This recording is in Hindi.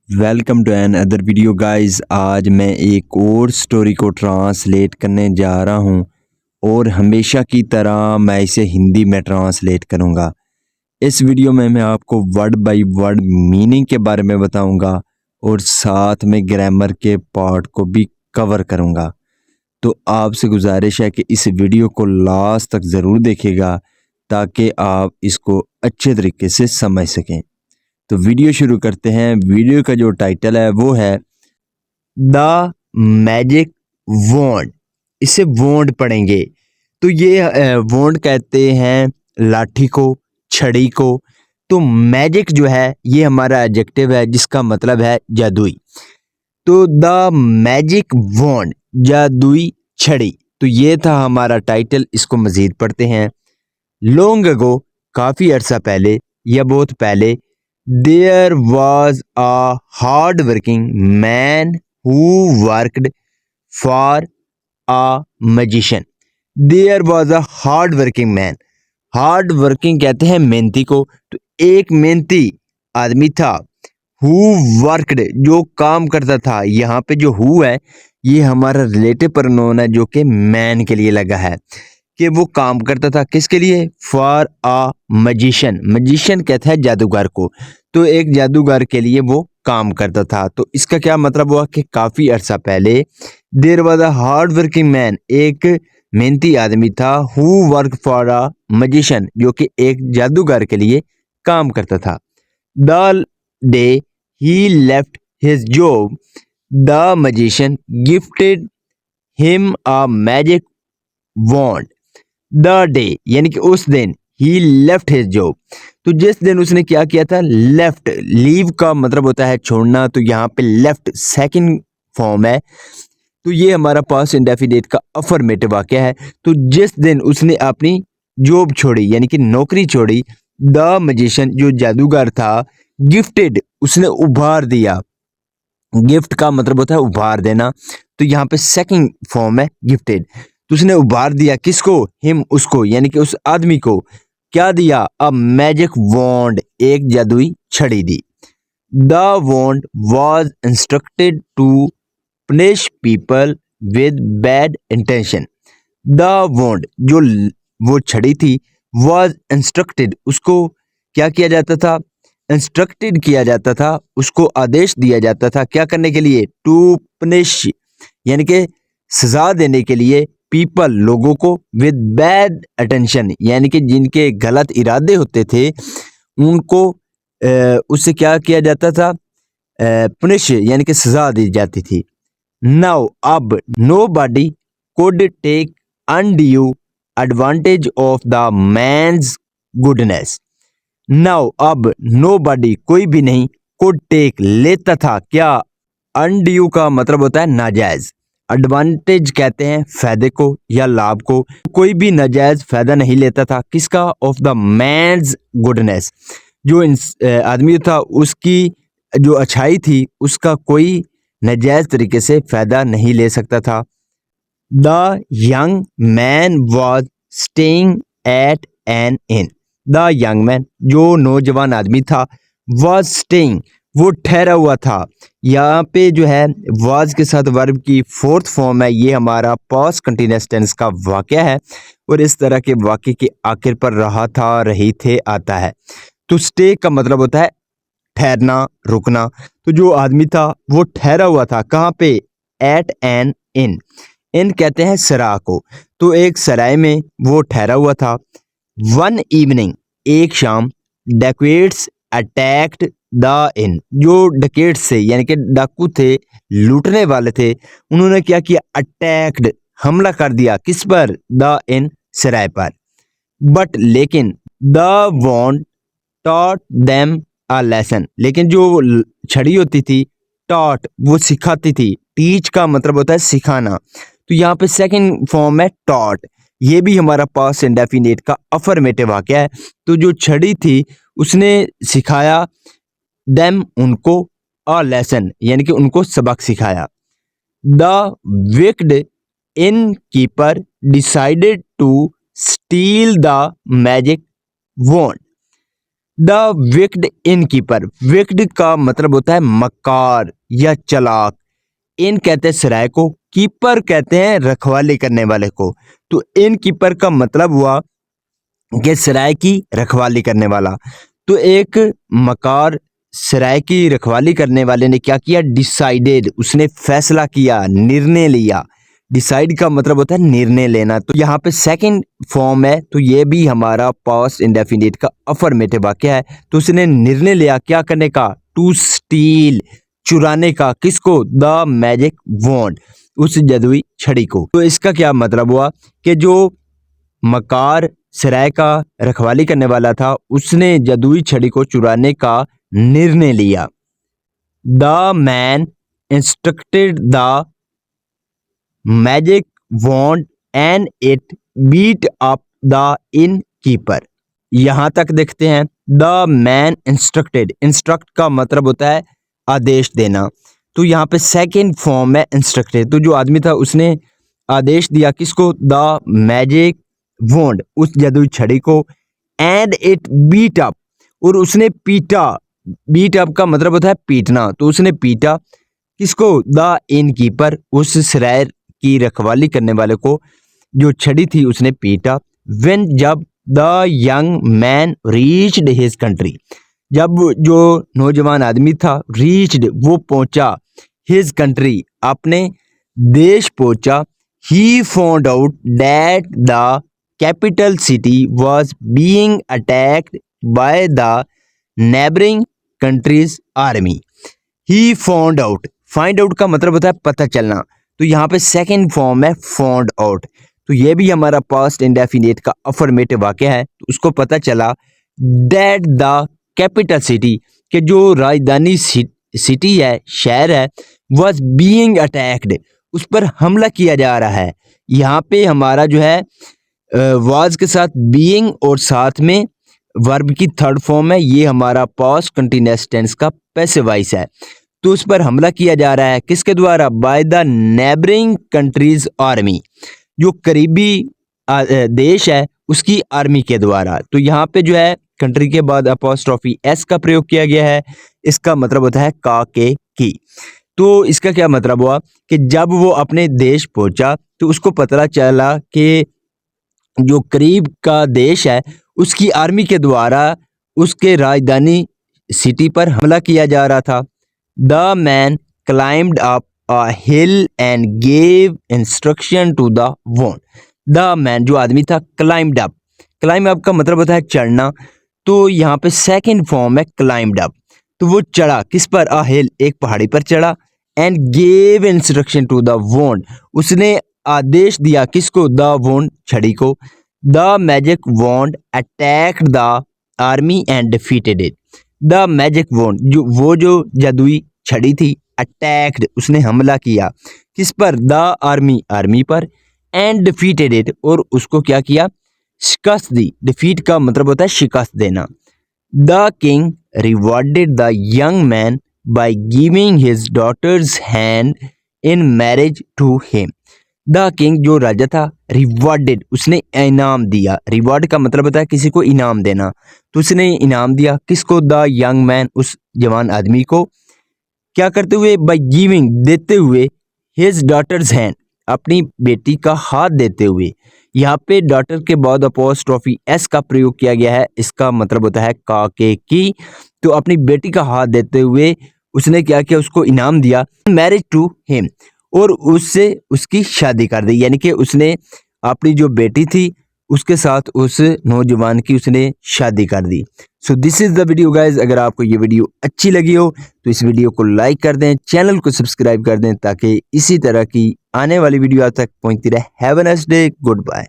Welcome to another video guys. आज मैं एक और स्टोरी को ट्रांसलेट करने जा रहा हूँ और हमेशा की तरह मैं इसे हिंदी में ट्रांसलेट करूँगा। इस वीडियो में मैं आपको वर्ड बाय वर्ड मीनिंग के बारे में बताऊँगा और साथ में ग्रामर के पार्ट को भी कवर करूँगा। तो आपसे गुजारिश है कि इस वीडियो को लास्ट तक ज़रूर देखिएगा ताकि आप इसको अच्छे तरीके से समझ सकें। तो वीडियो शुरू करते हैं। वीडियो का जो टाइटल है वो है द मैजिक वॉन्ड। इसे वॉन्ड पढ़ेंगे तो ये वॉन्ड कहते हैं लाठी को, छड़ी को। तो मैजिक जो है ये हमारा एडजेक्टिव है जिसका मतलब है जादुई। तो द मैजिक वॉन्ड, जादुई छड़ी। तो ये था हमारा टाइटल। इसको मजीद पढ़ते हैं। लॉन्ग अगो, काफ़ी अरसा पहले या बहुत पहले, there was a hard working man who worked for a magician. There was a hard working man. Hard working कहते हैं मेहनती को। तो एक मेहनती आदमी था। हु वर्कड, जो काम करता था। यहाँ पे जो हु है ये हमारा रिलेटिव प्रोनाउन है जो कि मैन के लिए लगा है कि वो काम करता था किसके लिए? For a magician. मैजिशियन कहता है जादूगर को। तो एक जादूगर के लिए वो काम करता था। तो इसका क्या मतलब हुआ कि काफ़ी अरसा पहले there was a hard working man, एक मेहनती आदमी था। Who work for a magician, जो कि एक जादूगर के लिए काम करता था। The day he left his job, the magician gifted him a magic wand. The day यानी कि उस दिन, ही लेफ्ट हिज जॉब, तो जिस दिन उसने क्या किया था? लेफ्ट, लीव का मतलब होता है छोड़ना। तो यहाँ पे लेफ्ट सेकंड फॉर्म है। तो ये हमारा पास्ट इंडेफिनिट का अफर्मेटिव वाक्य है। तो जिस दिन उसने अपनी जॉब छोड़ी यानी कि नौकरी छोड़ी, द मैजिशियन जो जादूगर था, गिफ्टेड उसने उपहार दिया। गिफ्ट का मतलब होता है उपहार देना। तो यहाँ पे सेकंड फॉर्म है गिफ्टेड। तो उसने उपहार दिया किसको? हिम, उसको, यानी कि उस आदमी को। क्या दिया? अ मैजिक वॉन्ड, एक जादुई छड़ी दी। The wand was instructed to punish people with bad intention. The wand, जो वो छड़ी थी, वॉज इंस्ट्रक्टेड, उसको क्या किया जाता था? इंस्ट्रक्टेड किया जाता था, उसको आदेश दिया जाता था क्या करने के लिए? टू पनिश, यानी कि सजा देने के लिए, पीपल, लोगों को, विद बैड अटेंशन, यानी कि जिनके गलत इरादे होते थे उनको उससे क्या किया जाता था? पनिश यानी कि सजा दी जाती थी। नाउ, अब, nobody could take undue advantage of the man's goodness. Now, अब, नो बॉडी, कोई भी नहीं, कुड टेक, लेता था क्या? अनड्यू का मतलब होता है नाजायज। एडवांटेज कहते हैं फायदे को या लाभ को। कोई भी नाजायज फायदा नहीं लेता था किसका? ऑफ द मैन्स गुडनेस, जो आदमी था उसकी जो अच्छाई थी उसका कोई नाजायज तरीके से फायदा नहीं ले सकता था। The young man was staying at an inn. The young man, जो नौजवान आदमी था, वॉज स्टेइंग, वो ठहरा हुआ था। यहाँ पे जो है वाज के साथ वर्ब की फोर्थ फॉर्म है। ये हमारा पास्ट कंटिन्यूअस टेंस का वाक्य है और इस तरह के वाक्य के आखिर पर रहा था, रही थे आता है। तो स्टे का मतलब होता है ठहरना, रुकना। तो जो आदमी था वो ठहरा हुआ था कहाँ पे? एट एन इन। इन कहते हैं सराय को। तो एक सराय में वो ठहरा हुआ था। वन इवनिंग, एक शाम, डकैट्स अटैक्ड द इन, जो डकैट से यानी कि डाकू थे, लूटने वाले थे, उन्होंने क्या किया? अटैक्ड, हमला कर दिया किस पर? द इन, सराय पर। बट लेकिन, the want taught them a lesson, लेकिन जो छड़ी होती थी, टॉट, वो सिखाती थी। टीच का मतलब होता है सिखाना। तो यहाँ पे सेकंड फॉर्म है टॉट। ये भी हमारा पास्ट इंडेफिनिट का अफर्मेटिव वाक्य है। तो जो छड़ी थी उसने सिखाया, देम, उनको, अ लेसन, यानी कि उनको सबक सिखाया। The wicked innkeeper decided to steal the magic wand. The wicked innkeeper, wicked का मतलब होता है मकार या चालाक। इन कहते हैं सराय को, कीपर कहते हैं रखवाली करने वाले को। तो इनकीपर का मतलब हुआ कि सराय की रखवाली करने वाला। तो एक मकार सराय की रखवाली करने वाले ने क्या किया, डिसाइडेड, उसने फैसला किया, निर्णय लिया। डिसाइड का मतलब होता है निर्णय लेना। तो यहाँ पे सेकंड फॉर्म है, तो ये भी हमारा पास्ट इंडेफिनिट का अफर्मेटिव वाक्य है। तो उसने निर्णय लिया क्या करने का, टू स्टील, चुराने का, किसको, द मैजिक वॉन्ड, उस जादुई छड़ी को। तो इसका क्या मतलब हुआ कि जो मकार सराय का रखवाली करने वाला था, उसने जादुई छड़ी को चुराने का निर्णय लिया। The man instructed the magic wand and it beat up the innkeeper. यहां तक देखते हैं, द मैन इंस्ट्रक्टेड, इंस्ट्रक्ट का मतलब होता है आदेश देना। तो यहाँ पे सेकेंड फॉर्म है इंस्ट्रक्टेड। तो जो आदमी था उसने आदेश दिया किसको, द मैजिक वॉन्ड, उस जादुई छड़ी को, एंड इट बीट अप, और उसने पीटा। बीट अप का मतलब होता है पीटना। तो उसने पीटा किसको, द इनकीपर, उस सराय की रखवाली करने वाले को, जो छड़ी थी उसने पीटा। व्हेन, जब the young man reached his country, जब जो नौजवान आदमी था, रीच्ड वो पहुंचा, हिज कंट्री अपने देश पहुंचा, he found out that the capital city was being attacked by the neighbouring countries army. He found out, find out का मतलब होता है पता चलना। तो यहाँ पे सेकंड फॉर्म है फाउंड आउट। तो ये भी हमारा पास्ट इंडेफिनिट का अफर्मेटिव वाक्य है। तो उसको पता चला दैट द कैपिटल सिटी, के जो राजधानी सिटी है, शहर है, वाज बीइंग अटैक्ड, उस पर हमला किया जा रहा है। यहाँ पे हमारा जो है वाज के साथ बीइंग और साथ में वर्ब की थर्ड फॉर्म है, ये हमारा पास्ट कंटिन्यूअस टेंस का पैसिव वॉइस है। तो उस पर हमला किया जा रहा है किसके द्वारा, by the neighbouring countries army, जो करीबी देश है उसकी आर्मी के द्वारा। तो यहाँ पे जो है कंट्री के बाद अपॉस्ट्रोफी एस का प्रयोग किया गया है। इसका मतलब होता है का के की। तो इसका क्या मतलब हुआ कि जब वो अपने देश पहुंचा तो उसको पता चला कि जो करीब का देश है उसकी आर्मी के द्वारा उसके राजधानी सिटी पर हमला किया जा रहा था। The man climbed up a hill and gave instruction to the wand. The man, जो आदमी था, क्लाइम्ड अप, क्लाइम अप का मतलब होता है चढ़ना। तो यहाँ पे सेकंड फॉर्म है क्लाइम्ड अप। तो वो चढ़ा किस पर, अ हिल, एक पहाड़ी पर चढ़ा, and gave instruction to the wand, उसने आदेश दिया किसको, द वॉन्ड, छड़ी को। The magic wand attacked the army and defeated it. The magic wand, जो जादुई छड़ी थी, अटैक्ड, उसने हमला किया किस पर, द आर्मी, आर्मी पर, एंड डिफीटेड इट, और उसको क्या किया, शिकस्त दी। डिफीट का मतलब होता है शिकस्त देना। The king rewarded the young man by giving his daughter's hand in marriage to him. The king, जो राजा था, रिवॉर्डेड, उसने इनाम दिया। रिवॉर्ड का मतलब होता है किसी को इनाम देना। तो उसने इनाम दिया किसको, द यंग मैन, उस जवान आदमी को, क्या करते हुए, बाय गिविंग, देते हुए, हिज डॉटर्स हैंड, अपनी बेटी का हाथ देते हुए। यहाँ पे डॉटर के बाद अपॉस्ट्रोफी एस का प्रयोग किया गया है। इसका मतलब होता है का के की। तो अपनी बेटी का हाथ देते हुए उसने क्या किया, उसको इनाम दिया, मैरिज टू हिम, और उससे उसकी शादी कर दी। यानी कि उसने अपनी जो बेटी थी उसके साथ उस नौजवान की उसने शादी कर दी। So this is the video guys. अगर आपको ये वीडियो अच्छी लगी हो तो इस वीडियो को लाइक कर दें, चैनल को सब्सक्राइब कर दें, ताकि इसी तरह की आने वाली वीडियो आप तक पहुंचती रहे। Have a nice day, good bye.